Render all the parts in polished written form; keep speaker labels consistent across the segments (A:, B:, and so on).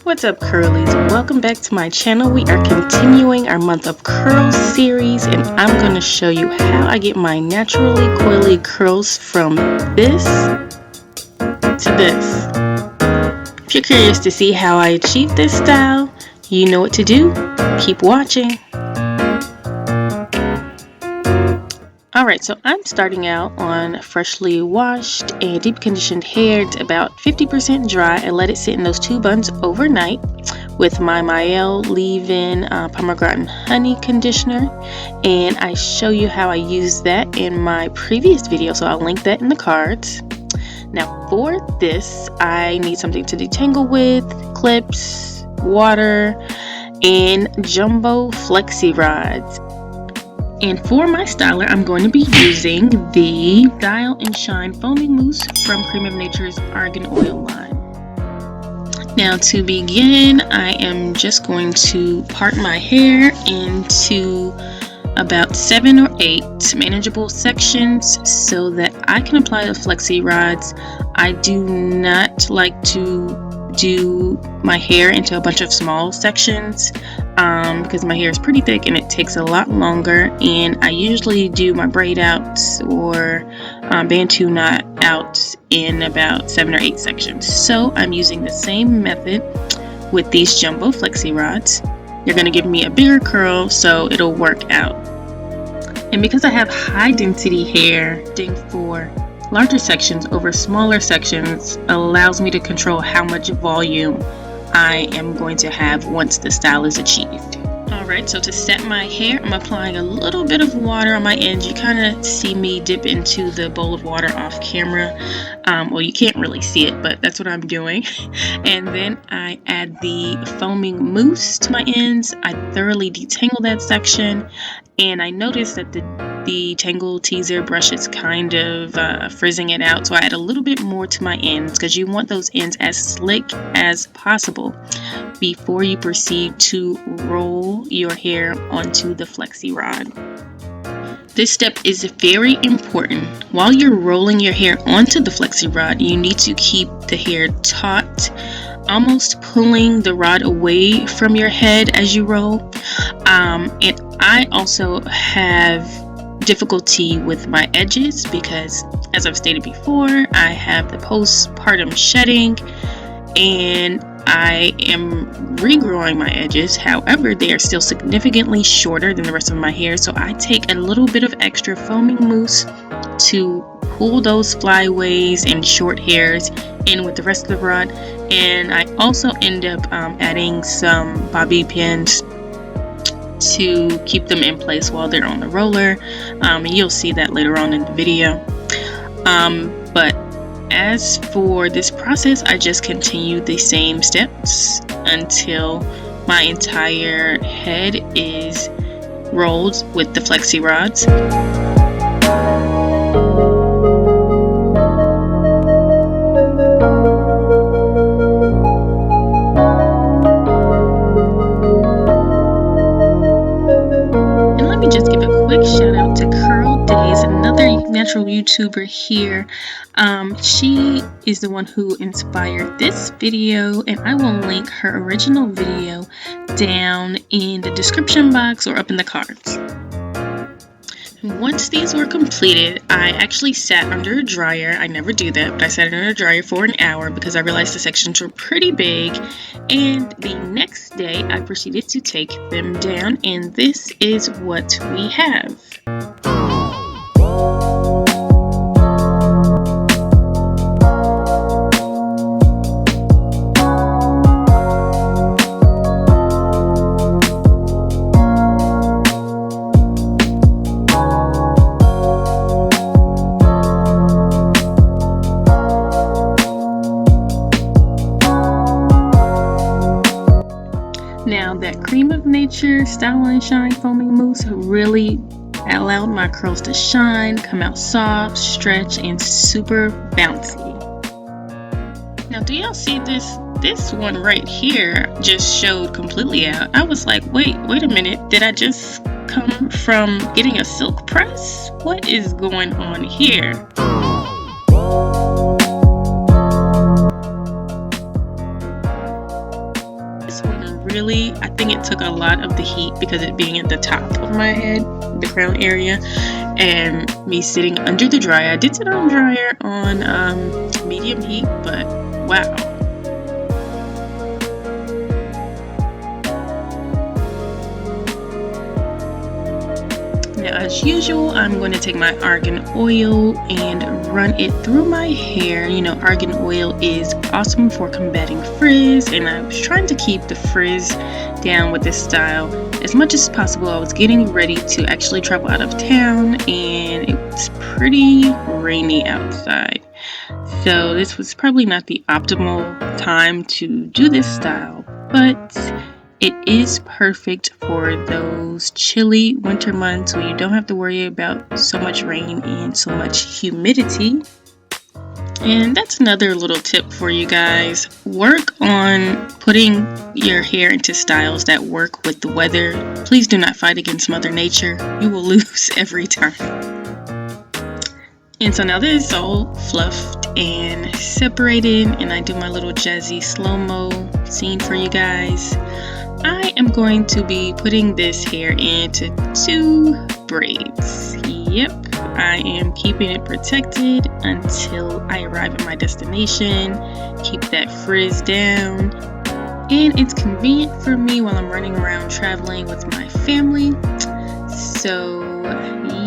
A: What's up, curlies? Welcome back to my channel. We are continuing our month of curls series, and I'm going to show you how I get my naturally coily curls from this to this. If you're curious to see how I achieve this style, you know what to do. Keep watching. Alright, so I'm starting out on freshly washed and deep conditioned hair to about 50% dry and let it sit in those two buns overnight with my Mael leave-in pomegranate honey conditioner, and I show you how I use that in my previous video, so I'll link that in the cards. Now for this, I need something to detangle with, clips, water, and jumbo flexi rods. And for my styler, I'm going to be using the Dial and Shine Foaming Mousse from Cream of Nature's Argan Oil line. Now to begin, I am just going to part my hair into about 7 or 8 manageable sections so that I can apply the flexi rods. I do not like to do my hair into a bunch of small sections because my hair is pretty thick and it takes a lot longer, and I usually do my braid outs or bantu knot outs in about 7 or 8 sections. So I'm using the same method with these jumbo flexi rods. They're going to give me a bigger curl, so it'll work out. And because I have high density hair, for larger sections over smaller sections allows me to control how much volume I am going to have once the style is achieved. Alright, so to set my hair, I'm applying a little bit of water on my ends. You kind of see me dip into the bowl of water off camera. Well, you can't really see it, but that's what I'm doing. And then I add the foaming mousse to my ends. I thoroughly detangle that section, and I noticed that the Tangle Teaser brush is kind of frizzing it out, so I add a little bit more to my ends because you want those ends as slick as possible before you proceed to roll your hair onto the flexi rod. This step is very important. While you're rolling your hair onto the flexi rod, you need to keep the hair taut, almost pulling the rod away from your head as you roll. And I also have difficulty with my edges because, as I've stated before, I have the postpartum shedding and I am regrowing my edges. However, they are still significantly shorter than the rest of my hair, so I take a little bit of extra foaming mousse to pull those flyaways and short hairs in with the rest of the rod. And I also end up adding some bobby pins to keep them in place while they're on the roller, and you'll see that later on in the video. But as for this process, I just continue the same steps until my entire head is rolled with the flexi rods. Just give a quick shout out to Curl Days, another natural YouTuber here. She is the one who inspired this video, and I will link her original video down in the description box or up in the cards. Once these were completed, I actually sat under a dryer. I never do that, but I sat under a dryer for an hour because I realized the sections were pretty big. And the next day, I proceeded to take them down, and this is what we have. Now that Cream of Nature Style and Shine Foaming Mousse really allowed my curls to shine, come out soft, stretch, and super bouncy. Now do y'all see this? This one right here just showed completely out. I was like, wait a minute, did I just come from getting a silk press? What is going on here? lot of the heat because it being at the top of my head, the crown area, and me sitting under the dryer. I did sit on dryer on medium heat, but wow. Now, as usual, I'm going to take my argan oil and run it through my hair. You know, argan oil is awesome for combating frizz, and I was trying to keep the frizz down with this style as much as possible. I was getting ready to actually travel out of town, and it's pretty rainy outside. So this was probably not the optimal time to do this style, but it is perfect for those chilly winter months where you don't have to worry about so much rain and so much humidity. And that's another little tip for you guys. Work on putting your hair into styles that work with the weather. Please do not fight against Mother Nature. You will lose every time. And so now this is all fluffed and separated, and I do my little jazzy slow-mo scene for you guys. I am going to be putting this hair into 2 braids. Yep, I am keeping it protected until I arrive at my destination. Keep that frizz down. And it's convenient for me while I'm running around traveling with my family. So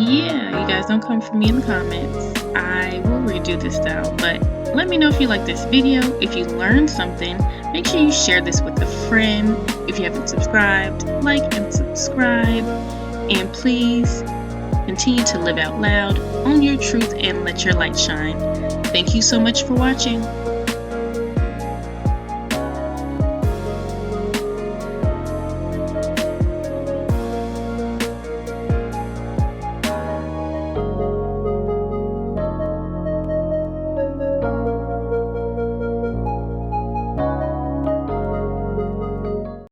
A: yeah, you guys don't come for me in the comments. I will redo this style, but let me know if you like this video. If you learned something, make sure you share this with a friend. If you haven't subscribed, like and subscribe. And please continue to live out loud, own your truth, and let your light shine. Thank you so much for watching.